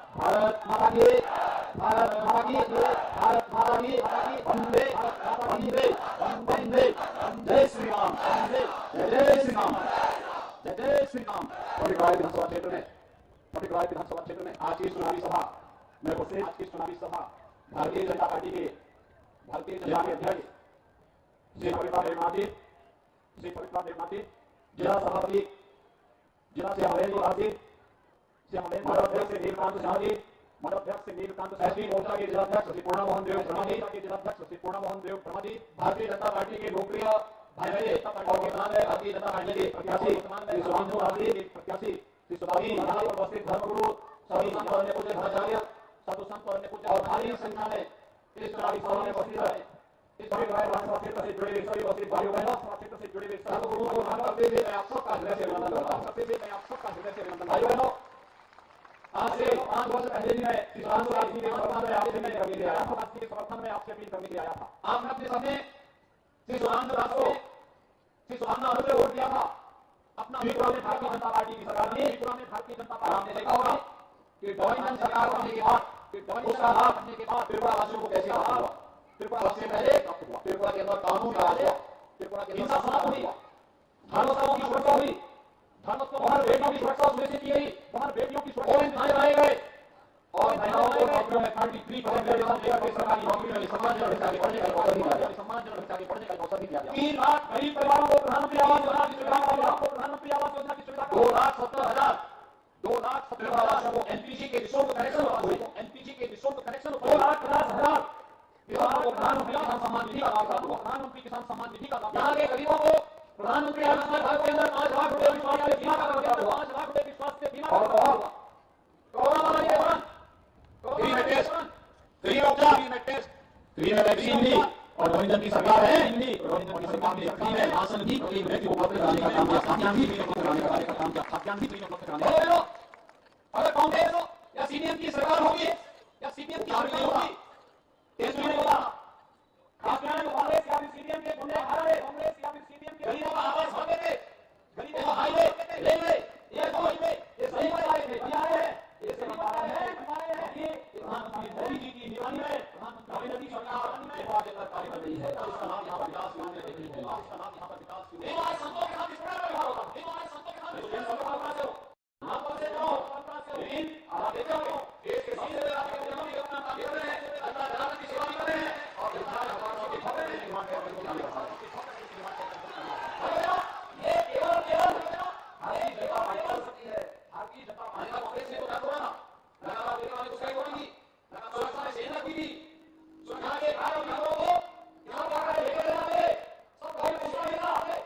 भारत माता की, भारत माता की, भारत माता की, वंदे वंदे वंदे, जय श्री राम, जय श्री राम, जय श्री राम। पटिकराय विधानसभा क्षेत्र में, पटिकराय विधानसभा क्षेत्र में आज की चुनावी सभा में उपस्थित, आज की चुनावी सभा भारतीय जनता पार्टी के, भारतीय जनता के अध्यक्ष श्री पवित्रा देवनाथ जी, श्री पवित्रा देवनाथ जी, जिला सभापति जिला से हवेली निवासी मंडलाध्यक्ष श्री नीलकांत शाह जी, मंडलाध्यक्ष श्री नीलकांत शाह जी, मोर्चा के जिलाध्यक्ष श्री पूर्णा मोहन देव शर्मा जी, के जिलाध्यक्ष श्री पूर्णा मोहन देव शर्मा जी, भारतीय जनता पार्टी के लोकप्रिय भाई और किसान है भारतीय जनता पार्टी के प्रत्याशी श्री सुभांशु राजी, प्रत्याशी श्री सुभाषी, यहाँ पर उपस्थित धर्मगुरु सभी संत अन्य पूज्य धर्माचार्य, साधु संत और अन्य पूज्य और भारी संख्या में इस चुनावी सभा में उपस्थित है। इस पटिकराय विधानसभा क्षेत्र से जुड़े हुए सभी उपस्थित भाइयों बहनों, क्षेत्र से जुड़े हुए धर्मगुरुओं को नमन करते हुए मैं आप सबका हृदय से अभिनंदन करता हूँ। सबसे पहले मैं आप सबका हृदय से अभिनंदन भाइयों बहनों। आज से 5 वर्ष पहले भी मैं सुभांशु राजी के समर्थन में आपसे अपील करने के लिए आया था, आपके समर्थन में आपसे अपील करने के लिए आया था। आपने अपने सामने श्री सुभांशु राज को, श्री सुभांशु ने वोट दिया था। अपना त्रिपुरा में भारतीय जनता पार्टी की सरकार ने, त्रिपुरा में भारतीय जनता पार्टी, आपने देखा होगा कि डॉइनन सरकार बनने के बाद, उसका लाभ बनने के बाद त्रिपुरा वासियों को कैसे लाभ हुआ। त्रिपुरा सबसे पहले त्रिपुरा के अंदर कानून राज हुआ, त्रिपुरा के अंदर समाप्त हुई, धर्मस्थलों की सुरक्षा हुई, धर्मस्थलों वहां बेटियों की सुरक्षा सुनिश्चित की गई, वहां बेटियों की सुरक्षा बनाए गए और महिलाओं को नौकरियों में 33 सरकारी नौकरी में सम्मानजनक ढंग से पढ़ने का अवसर दिया गया, सम्मानजनक ढंग से पढ़ने का अवसर दिया गया। 3 लाख गरीब परिवारों को प्रधानमंत्री आवास योजना की सुविधा, प्रधानमंत्री आवास योजना की सुविधा, 2,70,000 को एलपीजी के निःशुल्क कनेक्शन हुए, एलपीजी के निःशुल्क कनेक्शन, 2,50,000 परिवारों को प्रधानमंत्री किसान सम्मान निधि का लाभ प्राप्त हुआ, प्रधानमंत्री किसान सम्मान निधि का लाभ। यहाँ के गरीबों को प्रधानमंत्री आयुष्मान भारत के अंदर 5 लाख रुपए की स्वास्थ्य बीमा का लाभ प्राप्त हुआ, 5 लाख रुपए की स्वास्थ्य बीमा का लाभ हुआ। कोरोना महामारी के दौरान फ्री में टेस्ट, फ्री उपचार, फ्री में टेस्ट, फ्री में वैक्सीन दी और रविंद्र की सरकार है, रविंद्र मोदी सरकार ने फ्री में राशन भी गरीब व्यक्ति को उपलब्ध कराने का काम किया, खाद्यान्न भी फ्री उपलब्ध कराने का काम किया, खाद्यान्न भी फ्री उपलब्ध कराने का। अगर कांग्रेस हो या सीपीएम की सरकार होगी या सीपीएम की सरकार होगी, देश में बोला खाद्यान्न को कांग्रेस या फिर सीपीएम के गुंडे खा रहे, कांग्रेस या फिर सीपीएम के गरीबों का आवाज भागे थे, गरीबों का हाईवे, रेलवे, एयरपोर्ट, ये सही बताए थे, बनाए हैं, ये सही बताए हैं कि प्रधानमंत्री मोदी जी की निगरानी में, प्रधानमंत्री नरेंद्र मोदी सरकार ने वाजेदार कार्य कर रही है। इसका नाम यहाँ पर विकास योजना देखी है, इसका नाम यहाँ पर विकास योजना। हमारे संतों के साथ इस प्रकार व्यवहार होता है, हमारे संतों के साथ इस प्रकार व्यवहार से हो, नाम पर से जाओ, लेकिन आप देखते हो देश के सबसे बड़े राज्य के जनता अपना काम कर रहे हैं, जनता जनार्दन की सेवा कर रहे हैं और जनता जनार्दन की खबर में निर्माण करने को काम कर रहे हैं। ये केवल भारतीय जनता पार्टी कर सकती है, भारतीय जनता पार्टी का कांग्रेस ने तो क्या करा, लगातार देखा ने उसका करेंगी, लगातार सुरक्षा में सेना की भी, सुरक्षा के भाई बहनों को यहाँ पर लेकर जाना है, सब कोई दूसरा लेना है,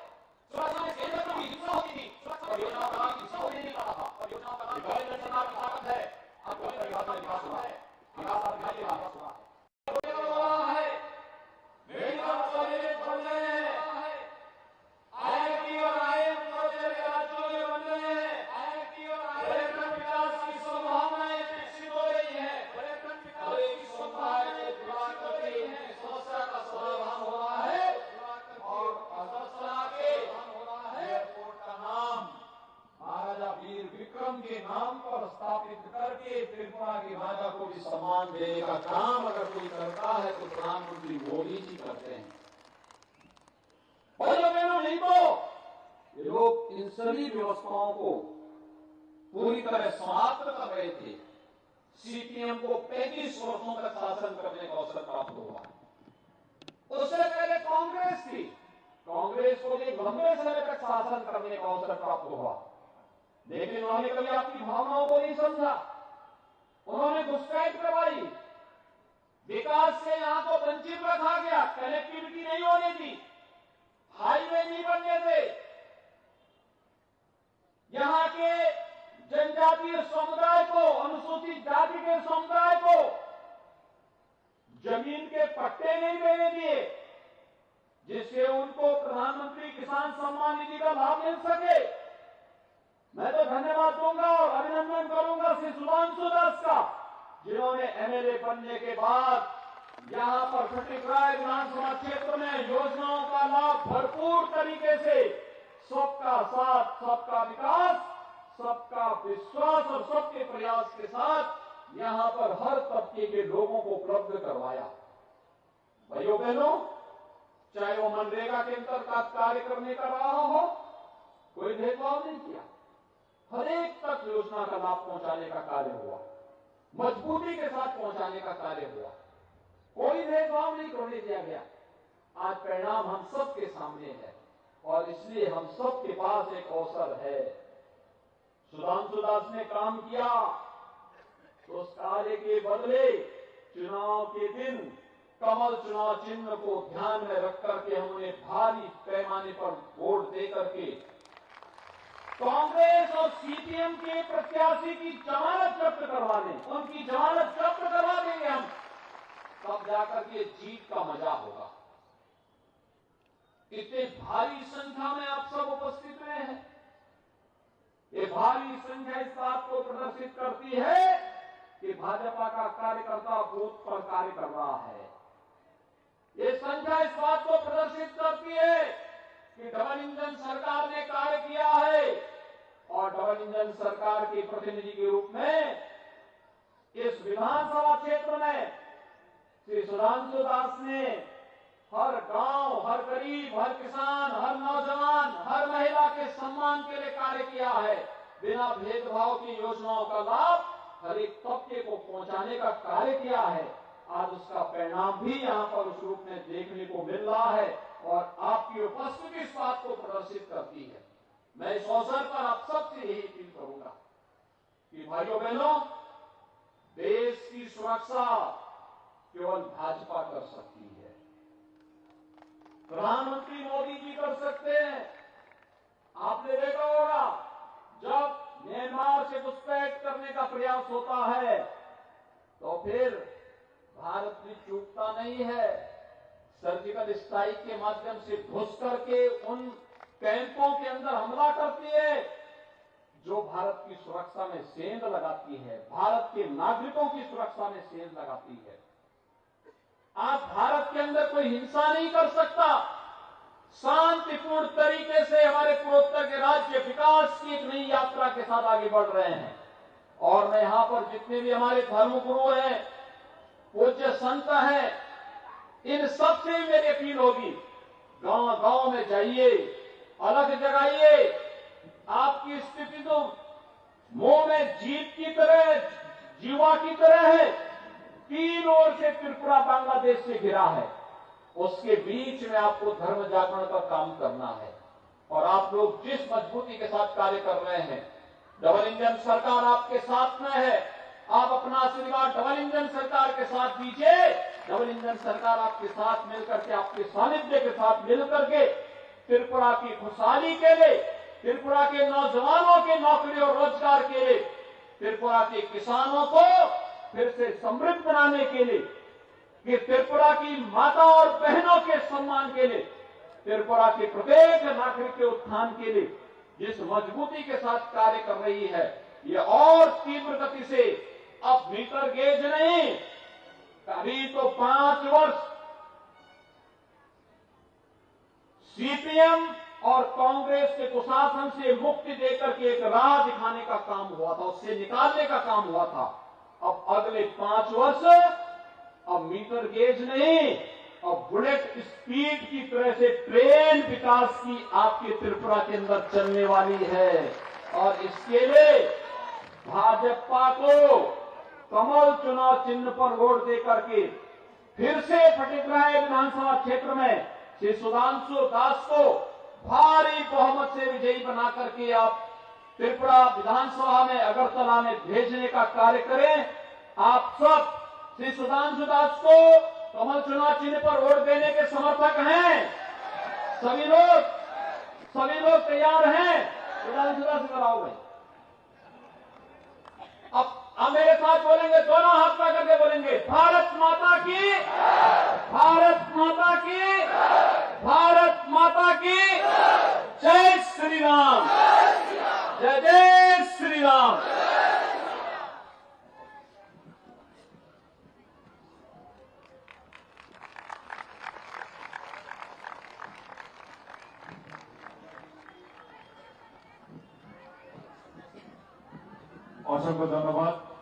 सुरक्षा में सेना की भी हिस्सा होती थी, सुरक्षा योजना का हिस्सा होने नहीं पाता था, और योजना का गवर्नमेंट सरकार की ताकत है, आपको विकास में विकास हुआ है, विकास में विकास हुआ है। के नाम पर स्थापित करके त्रिपुरा के राजा को भी सम्मान देने का काम अगर कोई करता है तो प्रधानमंत्री मोदी जी करते हैं। नहीं तो ये लोग इन सभी व्यवस्थाओं को पूरी तरह समाप्त कर रहे थे। सीपीएम को 35 वर्षों तक शासन करने का अवसर प्राप्त हुआ। उससे पहले कांग्रेस थी, कांग्रेस को भी लंबे समय तक शासन करने का अवसर प्राप्त हुआ, लेकिन उन्होंने कभी आपकी भावनाओं को नहीं समझा। उन्होंने घुसपैठ करवाई, विकास से यहां को वंचित रखा गया, कनेक्टिविटी नहीं होने दी, हाईवे नहीं बनने थे, यहां के जनजातीय समुदाय को, अनुसूचित जाति के समुदाय को जमीन के पट्टे नहीं देने दिए, जिससे उनको प्रधानमंत्री किसान सम्मान निधि का लाभ मिल सके। मैं तो धन्यवाद दूंगा और अभिनंदन करूंगा श्री सुभांशु दास का, जिन्होंने एमएलए बनने के बाद यहां पर पटिकराय विधानसभा क्षेत्र में योजनाओं का लाभ भरपूर तरीके से, सबका साथ, सबका विकास, सबका विश्वास और सबके प्रयास के साथ यहां पर हर तबके के लोगों को उपलब्ध करवाया। भाइयों बहनों, चाहे वो मनरेगा के अंतर्गत कार्य करने का रहा हो, कोई भेदभाव नहीं किया। हर एक तक योजना का लाभ पहुंचाने का कार्य हुआ, मजबूती के साथ पहुंचाने का कार्य हुआ, कोई भेदभाव नहीं करने दिया गया। आज परिणाम हम सबके सामने है और इसलिए हम सबके पास एक अवसर है। सुधांशु दास ने काम किया तो उस कार्य के बदले चुनाव के दिन कमल चुनाव चिन्ह को ध्यान में रख करके हमने भारी पैमाने पर वोट दे करके कांग्रेस और सीपीएम के प्रत्याशी की जमानत जब्त करवाने, उनकी जमानत जब्त करवा देंगे हम, तब जाकर के जीत का मजा होगा। इतने भारी संख्या में आप सब उपस्थित हुए हैं। ये भारी संख्या इस बात को प्रदर्शित करती है कि भाजपा का कार्यकर्ता बूथ पर कार्य कर रहा है। ये संख्या इस बात को प्रदर्शित करती है कि डबल इंजन सरकार ने कार्य किया है और डबल इंजन सरकार के प्रतिनिधि के रूप में इस विधानसभा क्षेत्र में श्री सुधांशु दास ने हर गांव, हर गरीब, हर किसान, हर नौजवान, हर महिला के सम्मान के लिए कार्य किया है। बिना भेदभाव की योजनाओं का लाभ हर एक तबके को पहुंचाने का कार्य किया है। आज उसका परिणाम भी यहाँ पर उस रूप में देखने को मिल रहा है और आपकी उपस्थिति इस बात को प्रदर्शित करती है। मैं इस अवसर पर आप सबसे यही अपील करूंगा कि भाइयों बहनों, देश की सुरक्षा केवल भाजपा कर सकती है, प्रधानमंत्री मोदी जी कर सकते हैं। आपने देखा होगा जब म्यांमार से घुसपैठ करने का प्रयास होता है तो फिर भारत भी चूकता नहीं है, सर्जिकल स्ट्राइक के माध्यम से घुस करके उन कैंपों के अंदर हमला करती है जो भारत की सुरक्षा में सेंध लगाती है, भारत के नागरिकों की सुरक्षा में सेंध लगाती है। आज भारत के अंदर कोई हिंसा नहीं कर सकता। शांतिपूर्ण तरीके से हमारे पूर्वोत्तर के राज्य विकास की एक नई यात्रा के साथ आगे बढ़ रहे हैं। और मैं यहां पर जितने भी हमारे धर्मगुरु हैं, पूज्य संत हैं, इन सबसे मेरी अपील होगी, गांव गांव में जाइए, अलग जगाइए। आपकी स्थिति तो मुंह में जीव की तरह, जीवा की तरह है। तीन ओर से त्रिपुरा बांग्लादेश से घिरा है, उसके बीच में आपको धर्म जागरण का काम करना है। और आप लोग जिस मजबूती के साथ कार्य कर रहे हैं, डबल इंजन सरकार आपके साथ में है। आप अपना आशीर्वाद डबल इंजन सरकार के साथ दीजिए। डबल इंजन सरकार आपके साथ मिलकर के, आपके सानिध्य के साथ मिलकर के त्रिपुरा की खुशहाली के लिए, त्रिपुरा के नौजवानों के नौकरी और रोजगार के लिए, त्रिपुरा के किसानों को फिर से समृद्ध बनाने के लिए, कि त्रिपुरा की माता और बहनों के सम्मान के लिए, त्रिपुरा के प्रत्येक नागरिक के उत्थान के लिए जिस मजबूती के साथ कार्य कर रही है, ये और तीव्र गति से, अब मीटर गेज नहीं, अभी तो 5 वर्ष सीपीएम और कांग्रेस के कुशासन से मुक्ति देकर के एक राह दिखाने का काम हुआ था, उससे निकालने का काम हुआ था। अब अगले 5 वर्ष अब मीटर गेज नहीं, अब बुलेट स्पीड की तरह से ट्रेन विकास की आपके त्रिपुरा के अंदर चलने वाली है। और इसके लिए भाजपा को कमल चुनाव चिन्ह पर वोट देकर के फिर से फटिकराय विधानसभा क्षेत्र में श्री सुधांशु दास को भारी बहुमत से विजयी बना करके आप त्रिपुरा विधानसभा में, अगरतला में भेजने का कार्य करें। आप सब श्री सुधांशु दास को कमल चुनाव चिन्ह पर वोट देने के समर्थक हैं। सभी लोग तैयार हैं। सुधांशु दास कराओ भाई। अब मेरे साथ बोलेंगे, दोनों हाथ पकड़ करके बोलेंगे, भारत माता की, भारत माता की, भारत माता की जय श्री राम, जय जय श्री राम। असंख्य धन्यवाद।